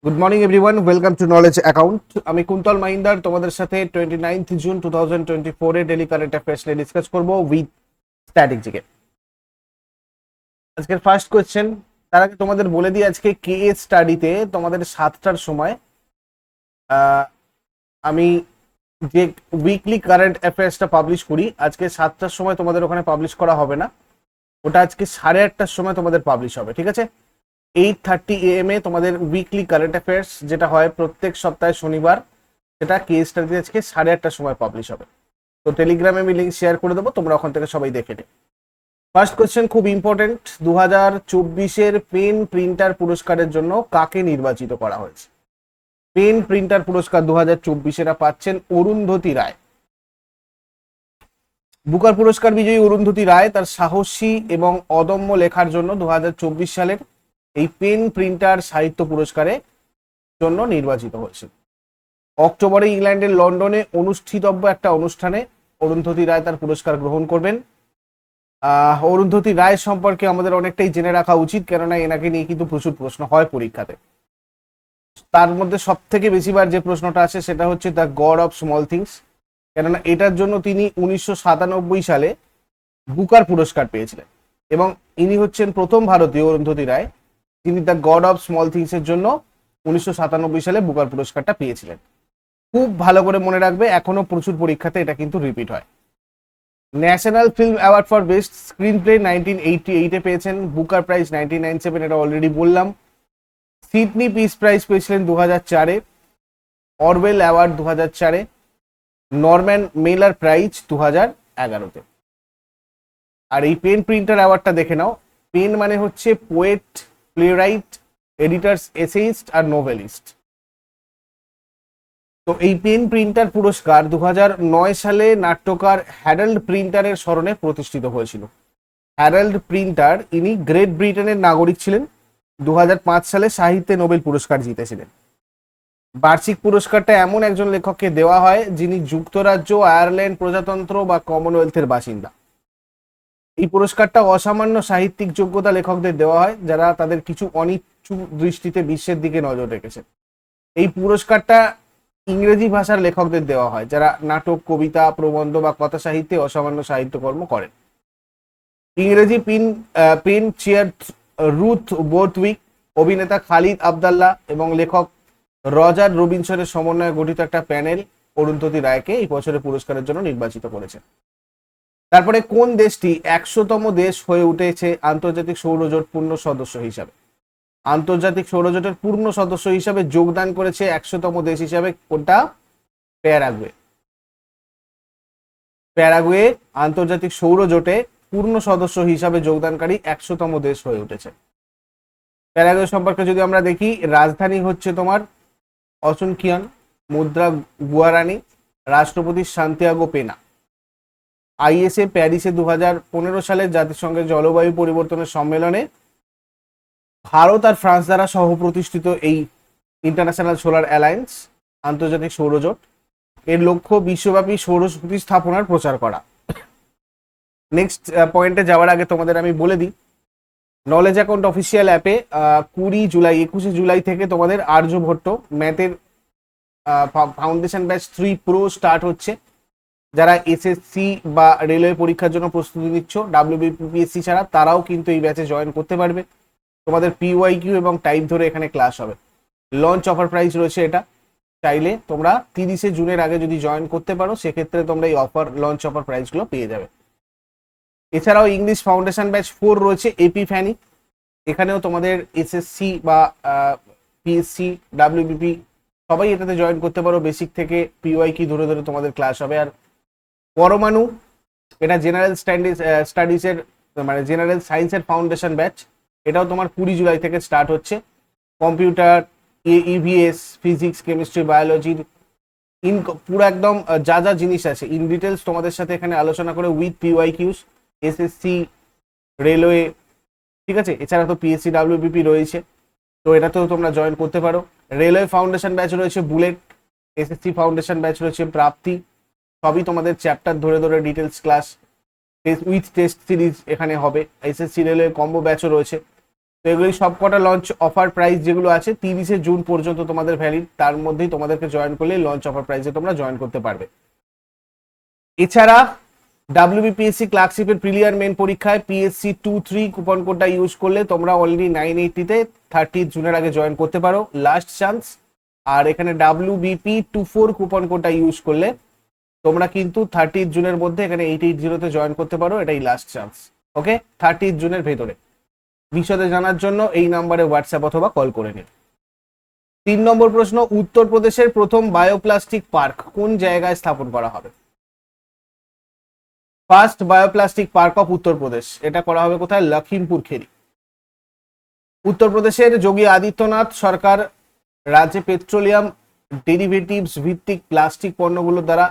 Good morning everyone, welcome to knowledge account. আমি কুন্তল মাইন্দার তোমাদের সাথে 29 জুন 2024 এ ডেলি কারেন্ট অ্যাফেয়ার্স নিয়ে ডিসকাস করবো উইথ স্ট্র্যাটেজিকে। আজকের ফার্স্ট কোয়েশ্চেন, তার আগে তোমাদের বলে দিই আজকে কে স্টাডিতে তোমাদের 7টার সময় আমি যে উইকলি কারেন্ট অ্যাফেয়ার্সটা পাবলিশ করি, আজকে 7টার সময় তোমাদের ওখানে পাবলিশ করা হবে না, ওটা আজকে 8:30টার সময় তোমাদের পাবলিশ হবে। ঠিক আছে, 8:30 AM এ তোমাদের উইকলি কারেন্ট অ্যাফেয়ার্স যেটা হয় প্রত্যেক সপ্তাহে শনিবার, সেটা কে স্টাডিতে আজকে 8:30টার সময় পাবলিশ হবে। তো টেলিগ্রামে আমি লিঙ্ক শেয়ার করে দেবো, তোমরা ওখান থেকে সবাই দেখে নে। ফার্স্ট কোয়েশ্চেন খুব ইম্পর্টেন্ট, 2024-এর পেন প্রিন্টার পুরস্কারের জন্য কাকে নির্বাচিত করা হয়েছে? পেন প্রিন্টার পুরস্কার 2024 পাচ্ছেন অরুন্ধতী রায়। বুকার পুরস্কার বিজয়ী অরুন্ধতী রায় তার সাহসী এবং অদম্য লেখার জন্য 2024 সালের এই পেন প্রিন্টার সাহিত্য পুরস্কারে জন্য নির্বাচিত হয়েছে। অক্টোবরে ইংল্যান্ডের লন্ডনে অনুষ্ঠিতব্য একটা অনুষ্ঠানে অরুন্ধতী রায় তার পুরস্কার গ্রহণ করবেন। অরুন্ধতী রায় সম্পর্কে আমাদের অনেকটাই জেনে রাখা উচিত, কেননা এনাকে নিয়ে কিন্তু প্রচুর প্রশ্ন হয় পরীক্ষাতে। তার মধ্যে সব থেকে বেশিবার যে প্রশ্নটা আসে সেটা হচ্ছে the god of small things, কেননা এটার জন্য তিনি 1997 সালে বুকার পুরস্কার পেয়েছিলেন এবং ইনি হচ্ছেন প্রথম ভারতীয় অরুন্ধতী রায় যিনি the god of small things এর জন্য 1997 সালে বুকার পুরস্কারটা পেয়েছিলেন। খুব ভালো করে মনে রাখবে, এখনো প্রচুর পরীক্ষাতে এটা কিন্তু রিপিট হয়। National film award for best screenplay 1988-এ পেয়েছেন, বুকার প্রাইজ 1997, এটা অলরেডি বললাম। সিডনি পিস প্রাইজ পেয়েছিলেন 2004-এ, অরওয়েল অ্যাওয়ার্ড 2004-এ, নরম্যান মেলার প্রাইজ 2011-তে। আর এই পেন প্রিন্টার অ্যাওয়ার্ডটা দেখে নাও, পেন মানে হচ্ছে পোয়েট, প্লেরাইট, এডিটার্স, এসেইস্ট আর নোভেলিস্ট। তো এই পেন প্রিন্টার পুরস্কার 2009 সালে নাট্যকার হ্যারল্ড প্রিন্টারের স্মরণে প্রতিষ্ঠিত হয়েছিল। হ্যারল্ড প্রিন্টার ইনি গ্রেট ব্রিটেনের নাগরিক ছিলেন, 2005 সালে সাহিত্যে নোবেল পুরস্কার জিতেছিলেন। বার্ষিক পুরস্কারটা এমন একজন লেখককে দেওয়া হয় যিনি যুক্তরাজ্য, আয়ারল্যান্ড, প্রজাতন্ত্র বা কমনওয়েলথের বাসিন্দা। এই পুরস্কারটা অসামান্য সাহিত্যিক যোগ্যতা লেখকদের দেওয়া হয় যারা তাদের কিছু অনিচ্ছু দৃষ্টিতে বিশ্বের দিকে নজর রেখেছেন। এই পুরস্কারটা ইংরেজি ভাষার লেখকদের দেওয়া হয় যারা নাটক, কবিতা, প্রবন্ধ বা কথা সাহিত্যে অসামান্য সাহিত্যকর্ম করেন। ইংরেজি পেন চেয়ার রুথ বোরথউইক, অভিনেতা খালিদ আবদাল্লাহ এবং লেখক রজার রবিনসনের সমন্বয়ে গঠিত একটা প্যানেল অরুন্ধতী রায়কে এই বছরের পুরস্কারের জন্য নির্বাচিত করেছে। তারপরে কোন দেশটি 100তম দেশ হয়ে উঠেছে আন্তর্জাতিক সৌরজোট পূর্ণ সদস্য হিসাবে? আন্তর্জাতিক সৌরজোটের পূর্ণ সদস্য হিসাবে যোগদান করেছে 100তম দেশ হিসাবে কোনটা? প্যারাগুয়ে। প্যারাগুয়ে আন্তর্জাতিক সৌরজোটে পূর্ণ সদস্য হিসাবে যোগদানকারী 100তম দেশ হয়ে উঠেছে। প্যারাগুয়ে সম্পর্কে যদি আমরা দেখি, রাজধানী হচ্ছে তোমার অসুনকিয়ন, মুদ্রা গুয়ারানি, রাষ্ট্রপতি সান্তিয়াগো পেনা। আইএসএ প্যারিসে 2015 সালের জাতিসংঘের জলবায়ু পরিবর্তনের সম্মেলনে ভারত আর ফ্রান্স দ্বারা সহ প্রতিষ্ঠিত এই ইন্টারন্যাশনাল সোলার অ্যালায়েন্স আন্তর্জাতিক সৌরজোট এর লক্ষ্য বিশ্বব্যাপী সৌরশক্তি স্থাপনার প্রচার করা। নেক্সট পয়েন্টে যাওয়ার আগে তোমাদের আমি বলে দিই, নলেজ অ্যাকাউন্ট অফিসিয়াল অ্যাপে 21 জুলাই থেকে তোমাদের আর্যভট্ট ম্যাথের ফাউন্ডেশন ব্যাচ 3 প্রো স্টার্ট হচ্ছে। যারা এসএসসি বা রেলওয়ে পরীক্ষার জন্য প্রস্তুতি নিচ্ছ, ডাব্লিউবিপিএসসি ছাড়া, তারাও কিন্তু এই ব্যাচে জয়েন করতে পারবে। তোমাদের পিওয়াইকিউ এবং টাইপ ধরে এখানে ক্লাস হবে। লঞ্চ অফার প্রাইস রয়েছে, এটা চাইলে তোমরা 30 জুনের আগে যদি জয়েন করতে পারো সেক্ষেত্রে তোমরা এই লঞ্চ অফার প্রাইসগুলো পেয়ে যাবে। এছাড়াও ইংলিশ ফাউন্ডেশন ব্যাচ 4 রয়েছে এপি ফ্যানি, এখানেও তোমাদের এসএসসি বা পিএসসি, ডাব্লিউবিপি সবাই এটাতে জয়েন করতে পারো। বেসিক থেকে পিওয়াইকিউ ধরে ধরে তোমাদের ক্লাস হবে। আর পরমাণু, এটা জেনারেল স্টাডিজের মানে জেনারেল সায়েন্সের ফাউন্ডেশন ব্যাচ, এটাও তোমার 20 জুলাই থেকে স্টার্ট হচ্ছে। কম্পিউটার, ইভিএস, ফিজিক্স, কেমিস্ট্রি, বায়োলজির পুরো একদম যা যা জিনিস আছে ইন ডিটেলস তোমাদের সাথে এখানে আলোচনা করে উইথ পিওয়াইকিউস, এসএসসি, রেলওয়ে, ঠিক আছে। এছাড়া তো পিএসসি, ডাব্লিউবিপি রয়েছে, তো এটাতেও তোমরা জয়েন করতে পারো। রেলওয়ে ফাউন্ডেশন ব্যাচ রয়েছে বুলেট, এসএসসি ফাউন্ডেশন ব্যাচ রয়েছে প্রাপ্তি, সবই তোমাদের চ্যাপ্টার ধরে ধরে details class with test series এখানে হবে। এসএসসি রেলওয়ে কম্বো ব্যাচও রয়েছে। তো এগুলি সবকটা লঞ্চ অফার প্রাইস যেগুলো আছে 30শে জুন পর্যন্ত তোমাদের ভ্যালিড, তার মধ্যেই তোমাদেরকে জয়েন করলে লঞ্চ অফার প্রাইসে তোমরা জয়েন করতে পারবে। এছাড়া WBPSC ক্লার্কশিপের প্রিলিয়ার মেন পরীক্ষায় PSC 23 কুপন কোডটা ইউজ করলে তোমরা অলরেডি 980-তে 30 জুনের আগে জয়েন করতে পারো, লাস্ট চান্স। আর এখানে WBP24 কুপন কোডটা ইউজ করলে তোমরা কিন্তু 30 জুনের মধ্যে এখানে 880-তে জয়েন করতে পারো, এটাই লাস্ট চান্স। ওকে, 30 জুনের ভেতরে। বিশদে জানার জন্য এই নাম্বারে হোয়াটসঅ্যাপ অথবা কল করে নিন। 3 নম্বর প্রশ্ন, উত্তরপ্রদেশের প্রথম বায়োপ্লাস্টিক পার্ক কোন জায়গায় স্থাপন করা হবে? First bioplastic park of Uttar Pradesh, এটা করা হবে কোথায়? লখিমপুর খেরি। উত্তরপ্রদেশের যোগী আদিত্যনাথ সরকার রাজ্যে পেট্রোলিয়াম ডেরিভেটিভস ভিত্তিক প্লাস্টিক পণ্যগুলোর দ্বারা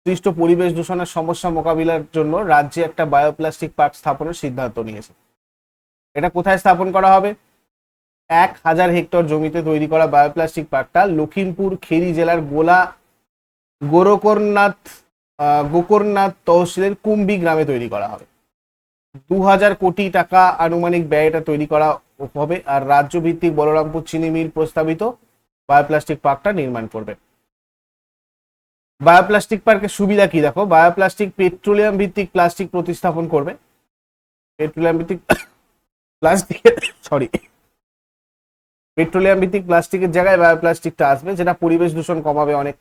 সৃষ্ট পরিবেশ দূষণের সমস্যা মোকাবিলার জন্য রাজ্যে একটা বায়োপ্লাস্টিক পার্ক স্থাপনের সিদ্ধান্ত নিয়েছে। এটা কোথায় স্থাপন করা হবে? 1000 হেক্টর জমিতে তৈরি করা বায়োপ্লাস্টিক পার্কটা লখিমপুর খেরি জেলার গোকর্ণনাথ তহসিলের কুম্বি গ্রামে তৈরি করা হবে। 2000 কোটি টাকা আনুমানিক ব্যয় এটা তৈরি করা হবে। আর রাজ্য ভিত্তিক বলরামপুর চিনি মিল প্রস্তাবিত বায়োপ্লাস্টিক পার্কটা নির্মাণ করবে। বায়োপ্লাস্টিক পার্কের সুবিধা কি দেখো, বায়োপ্লাস্টিক পেট্রোলিয়াম ভিত্তিক প্লাস্টিক প্রতিস্থাপন করবে। পেট্রোলিয়াম ভিত্তিক প্লাস্টিকের জায়গায় বায়োপ্লাস্টিকটা আসবে, যেটা পরিবেশ দূষণ কমাবে অনেক।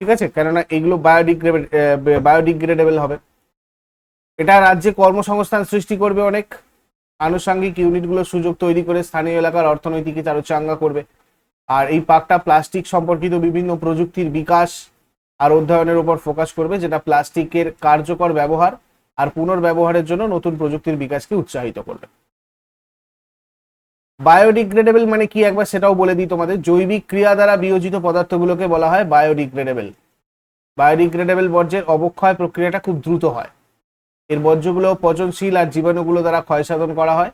ঠিক আছে, কেননা এগুলো বায়োডিগ্রেডেবল হবে। এটা রাজ্যে কর্মসংস্থান সৃষ্টি করবে অনেক। আনুষঙ্গিক ইউনিটগুলোর সুযোগ তৈরি করে স্থানীয় এলাকার অর্থনৈতিক আরো চাঙ্গা করবে। আর এই পার্কটা প্লাস্টিক সম্পর্কিত বিভিন্ন প্রযুক্তির বিকাশ আর অধ্যয়নের উপর ফোকাস করবে, যেটা প্লাস্টিকের কার্যকর ব্যবহার আর পুনর্ব্যবহারের জন্য নতুন প্রযুক্তির বিকাশকে উৎসাহিত করবে। বায়োডিগ্রেডেবল মানে কি একবার সেটাও বলে দিই তোমাদের। জৈবিক ক্রিয়া দ্বারা বিয়োজিত পদার্থগুলোকে বলা হয় বায়োডিগ্রেডেবল। বায়োডিগ্রেডেবল বর্জ্যের অবক্ষয় প্রক্রিয়াটা খুব দ্রুত হয়। এর বর্জ্যগুলো পচনশীল আর জীবাণুগুলো দ্বারা ক্ষয়সাধন করা হয়।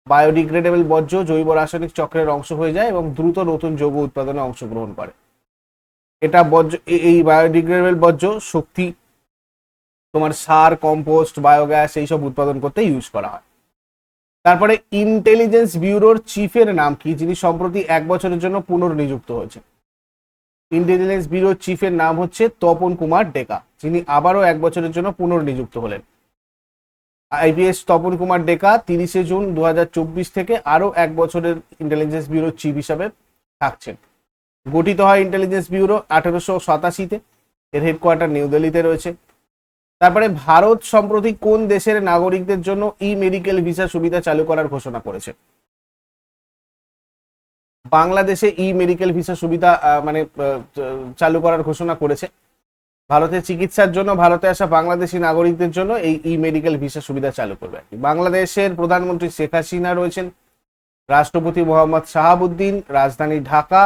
বায়োডিগ্রেডেবল বর্জ্য জৈব রাসায়নিক চক্রের অংশ হয়ে যায় এবং দ্রুত নতুন যৌগ উৎপাদনে অংশগ্রহণ করে। এটা এই বায়োডিগ্রেডেবল বর্জ্য শক্তি তোমার সার, কম্পোস্ট, বায়োগ্যাস এইসব উৎপাদন করতে ইউজ করা হয়। তারপরে ইন্টেলিজেন্স ব্যুরোর চিফের নাম কি, যিনি সম্প্রতি 1 বছরের জন্য পুনর্নিযুক্ত হয়েছে? ইন্টেলিজেন্স ব্যুরোর চিফের নাম হচ্ছে তপন কুমার ডেকা, যিনি আবারও 1 বছরের জন্য পুনর্নিযুক্ত হলেন। IPS তপন কুমার ডেকা 30শে জুন 2024 থেকে আরো 1 বছরের ইন্টেলিজেন্স ব্যুরোর চিফ হিসাবে থাকছেন। গঠিত হয় ইন্টেলিজেন্স ব্যুরো 1887-তে। এর হেডকোয়ার্টার নিউ দিল্লিতে রয়েছে। তারপরে ভারত সম্প্রতি কোন দেশের নাগরিকদের জন্য মেডিকেল ভিসা সুবিধা চালু করার ঘোষণা করেছে? বাংলাদেশে মেডিকেল ভিসা সুবিধা চালু করার ঘোষণা করেছে। ভারতের চিকিৎসার জন্য ভারতে আসা বাংলাদেশি নাগরিকদের জন্য এই মেডিকেল ভিসা সুবিধা চালু করবে। বাংলাদেশের প্রধানমন্ত্রী শেখ হাসিনা রয়েছেন, রাষ্ট্রপতি মোহাম্মদ শাহাবুদ্দিন, রাজধানী ঢাকা,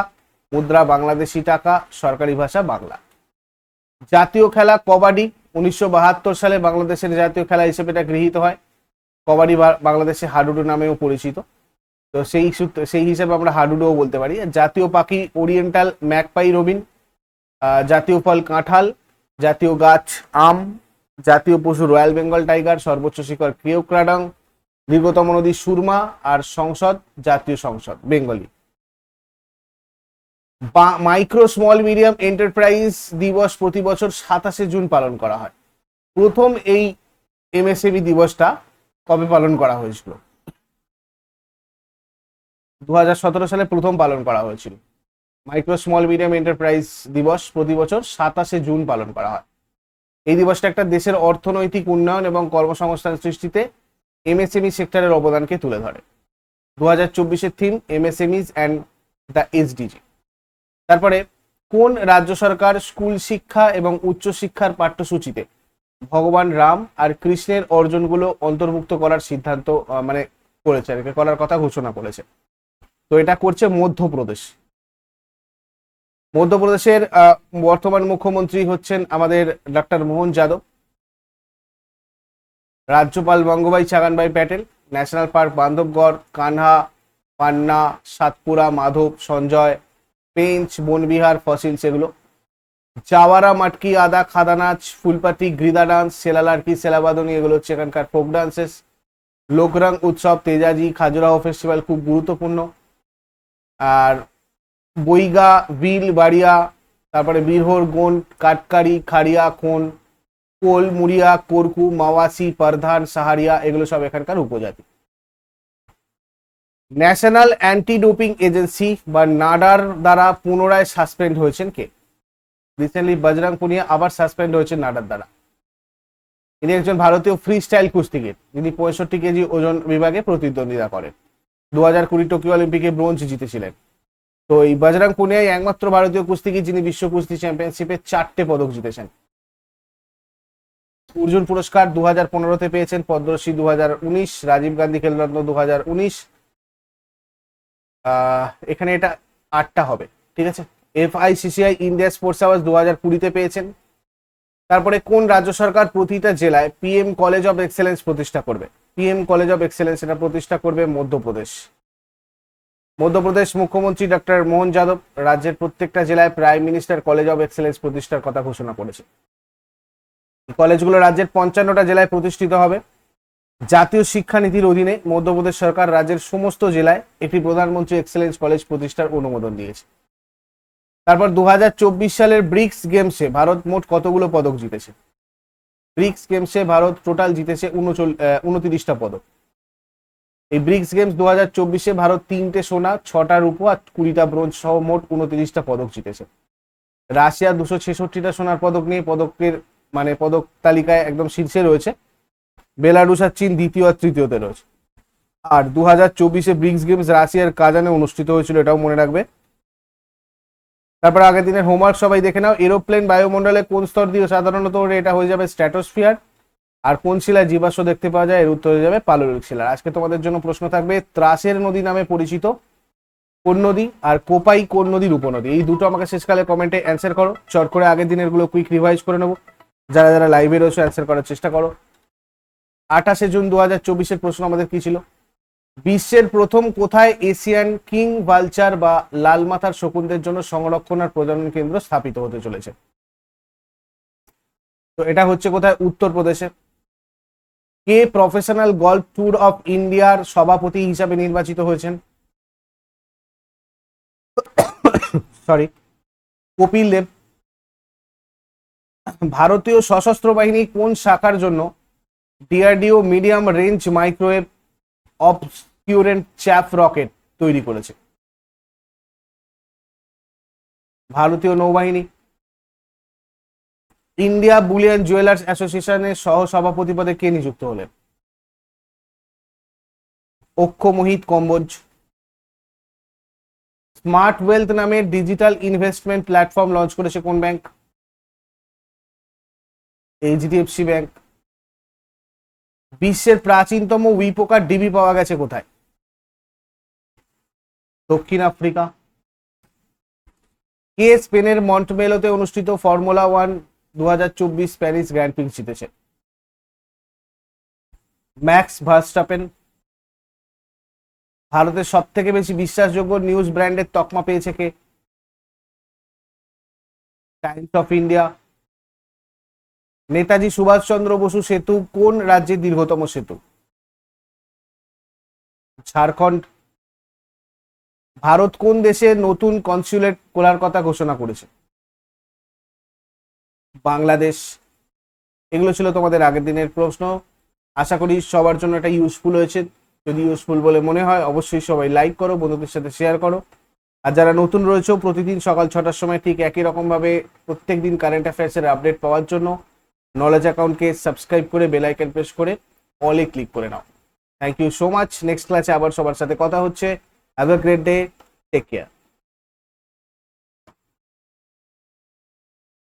মুদ্রা বাংলাদেশি টাকা, সরকারি ভাষা বাংলা। জাতীয় খেলা কবাডি 1972 সালে বাংলাদেশের জাতীয় খেলা হিসেবে এটা গৃহীত হয়। কবাডি বাংলাদেশে হাডুডু নামেও পরিচিত। তো সেই হিসেবে আমরা হাডুডুও বলতে পারি। জাতীয় পাখি ওরিয়েন্টাল ম্যাকপাই রবিন, জাতীয় ফল কাঁঠাল, জাতীয় গাছ আম, জাতীয় পশু রয়্যাল বেঙ্গল টাইগার, সর্বোচ্চ শিখর ক্রিওক্রাডং, দীর্ঘতম নদী সুরমা, আর সংসদ জাতীয় সংসদ Bengali. Micro small medium enterprise দিবস প্রতি বছর 27শে জুন পালন করা হয়। প্রথম এই MSME দিবসটা কবে পালন করা হয়েছিল? 2017 সালে প্রথম পালন করা হয়েছিল। মাইক্রো স্মল মিডিয়াম এন্টারপ্রাইজ দিবস প্রতি বছর 27শে জুন পালন করা হয়। এই দিবসটা একটা দেশের অর্থনৈতিক উন্নয়ন এবং কর্মসংস্থান সৃষ্টিতে MSME সেক্টরের অবদানকে তুলে ধরে। 2024-এর theme MSMEs and the SDG। তারপরে কোন রাজ্য সরকার স্কুল শিক্ষা এবং উচ্চশিক্ষার পাঠ্যসূচিতে ভগবান রাম আর কৃষ্ণের অর্জনগুলো অন্তর্ভুক্ত করার সিদ্ধান্ত করেছে, করার কথা ঘোষণা করেছে? তো এটা করছে মধ্যপ্রদেশ। মধ্যপ্রদেশের বর্তমান মুখ্যমন্ত্রী হচ্ছেন আমাদের ডক্টর মোহন যাদব। রাজ্যপাল বঙ্গভাই চাগানভাই প্যাটেল। ন্যাশনাল পার্ক বান্ধবগড়, কানহা, পান্না, সাতপুরা, মাধব, সঞ্জয়, পেঞ্চ, বনবিহার, ফসিল সেগুলো। চাওয়ারা, মাটকি, আদা, খাদা নাচ, ফুলপাতি, গ্রিদা ডান্স, সেলালার্কি, সেলাবাদনী এগুলো হচ্ছে এখানকার ফোক ডান্সেস। লোকরং উৎসব, তেজাজি, খাজুরাহো ফেস্টিভ্যাল খুব গুরুত্বপূর্ণ। আর বইগা, বিল বাড়িয়া, তারপরে বীরহোর, গোন্ড, কাটকারি, খাড়িয়া, খোন, কোল, মুড়িয়া, কোরকু, মাওয়াসি, পারধান, সাহারিয়া এগুলো সব এখানকার উপজাতি। ন্যাশনাল অ্যান্টি ডোপিং এজেন্সি বা নাডার দ্বারা পুনরায় সাসপেন্ড হয়েছেন কে? রিসেন্টলি বজরং পুনিয়া আবার সাসপেন্ড হয়েছেন নাডার দ্বারা। ইনি একজন ভারতীয় ফ্রি স্টাইল কুস্তিগির, যিনি 65 কেজি ওজন বিভাগে প্রতিদ্বন্দ্বিতা করেন। 2020 টোকিও অলিম্পিকে ব্রোঞ্জ জিতেছিলেন। তো এই বজরং পুনিয়াই একমাত্র ভারতীয় কুস্তিগির যিনি বিশ্ব কুস্তি চ্যাম্পিয়নশিপে 4টে পদক জিতেছেন। অর্জুন পুরস্কার 2015-তে পেয়েছেন, পদ্মশ্রী 2019, রাজীব গান্ধী খেলরত্ন 2019। এখানে এটা 8টা হবে, ঠিক আছে। FICCI ইন্ডিয়া স্পোর্টস অ্যাওয়ার্ড 2020-তে পেয়েছেন। তারপরে কোন রাজ্য সরকার প্রতিটা জেলায় PM কলেজ অফ এক্সেলেন্স প্রতিষ্ঠা করবে? PM কলেজ অফ এক্সেলেন্স এটা প্রতিষ্ঠা করবে মধ্যপ্রদেশ। মধ্যপ্রদেশ মুখ্যমন্ত্রী ডক্টর মোহন যাদব রাজ্যের প্রত্যেকটা জেলায় prime minister college of excellence প্রতিষ্ঠার কথা ঘোষণা করেছে। কলেজগুলো রাজ্যের 55টা জেলায় প্রতিষ্ঠিত হবে। জাতীয় শিক্ষানীতির অধীনে মধ্যপ্রদেশ সরকার রাজ্যের সমস্ত জেলায় একটি প্রধানমন্ত্রী এক্সেলেন্স কলেজ প্রতিষ্ঠার অনুমোদন দিয়েছে। তারপর 2024 সালের ব্রিক্স গেমসে ভারত মোট কতগুলো পদক জিতেছে? ব্রিক্স গেমসে ভারত টোটাল জিতেছে 29টা পদক। এই ব্রিক্স গেমস 2024-এ ভারত 3টে সোনা, 6টা রূপো আর 20টা ব্রোঞ্জ সহ মোট 29টা পদক জিতেছে। রাশিয়া 266টা সোনার পদক নিয়ে পদক তালিকায় একদম শীর্ষে রয়েছে। বেলারুশ আর চীন দ্বিতীয় আর তৃতীয়তে রয়েছে। আর 2024-এ ব্রিক্স গেমস রাশিয়ার কাজানে অনুষ্ঠিত হয়েছিল, এটাও মনে রাখবে। তারপর আগের দিনের হোমওয়ার্ক সবাই দেখে নাও। এরোপ্লেন বায়ুমণ্ডলে কোন স্তর দিয়ে সাধারণত এটা হয়ে যাবে স্ট্র্যাটোস্ফিয়ার। আর কোন শিলায় জীবাশ্ম দেখতে পাওয়া যায়? এর উত্তর হয়ে যাবে পাললিক শিলা। আজকে তোমাদের জন্য প্রশ্ন থাকবে ত্রাসের নদী নামে পরিচিত কোন নদী, আর কোপাই কোন নদীর উপনদী? এই দুটো আমাকে শেষকালে কমেন্টে অ্যান্সার করো। চট করে আগের দিনের গুলো কুইক রিভাইজ করে নেবো। যারা যারা লাইভে রয়েছে অ্যান্সার করার চেষ্টা করো। 28শে জুন 2024-এর প্রশ্ন আমাদের কি ছিল? বিশ্বের প্রথম কোথায় এশিয়ান কিং ভালচার বা লাল মাথার শকুনদের জন্য সংরক্ষণ আর প্রজনন কেন্দ্র স্থাপিত হতে চলেছে? তো এটা হচ্ছে কোথায়? উত্তরপ্রদেশে। কে প্রফেশনাল গলফ ট্যুর অফ ইন্ডিয়ার সভাপতি হিসাবে নির্বাচিত হয়েছেন? সরি, কপিল দেব। ভারতীয় সশস্ত্র বাহিনী কোন শাখার জন্য DRDO medium range microwave obscurant chaff rocket তৈরি করেছে? ভারতীয় নৌবাহিনী। ইন্ডিয়া বুলিয়ান জুয়েলার্স অ্যাসোসিয়েশনের সহ সভাপতি পদে কে নিযুক্ত হলেন? অক্ষ মোহিত কম্বোজ। স্মার্ট ওয়েলথ নামে ডিজিটাল ইনভেস্টমেন্ট প্ল্যাটফর্ম লঞ্চ করেছে কোন ব্যাংক? HDFC bank. বিশ্বের প্রাচীনতম উইপোকার ডিবি পাওয়া গেছে কোথায়? দক্ষিণ আফ্রিকা। কে স্পেনের মন্টমেলোতে অনুষ্ঠিত ফর্মুলা 1 2024 প্যারিস গ্র্যান্ড প্রিক্স জিতেছে? Max Verstappen. ভারতের সব থেকে বেশি বিশ্বাসযোগ্য নিউজ ব্র্যান্ডের তকমা পেয়েছে কে? Times of India. Netaji Subhas Chandra Bose Setu কোন রাজ্যের দীর্ঘতম সেতু? ঝাড়খণ্ড। ভারত কোন দেশে নতুন কনসুলেট খোলার কথা ঘোষণা করেছে? বাংলাদেশ। এগুলো ছিল তোমাদের আগের দিনের প্রশ্ন। আশা করি সবার জন্য এটা ইউজফুল হয়েছে। যদি ইউজফুল বলে মনে হয় অবশ্যই সবাই লাইক করো, বন্ধুদের সাথে শেয়ার করো। আর যারা নতুন রয়েছে প্রতিদিন সকাল 6টার সময় ঠিক একই রকম ভাবে প্রত্যেক দিন কারেন্ট অ্যাফেয়ার্সের আপডেট পাওয়ার জন্য নলেজ অ্যাকাউন্টকে সাবস্ক্রাইব করে বেল আইকন প্রেস করে অলে ক্লিক করে নাও। Thank you so much. Next ক্লাসে আবার সবার সাথে কথা হচ্ছে। Have a great day, take care.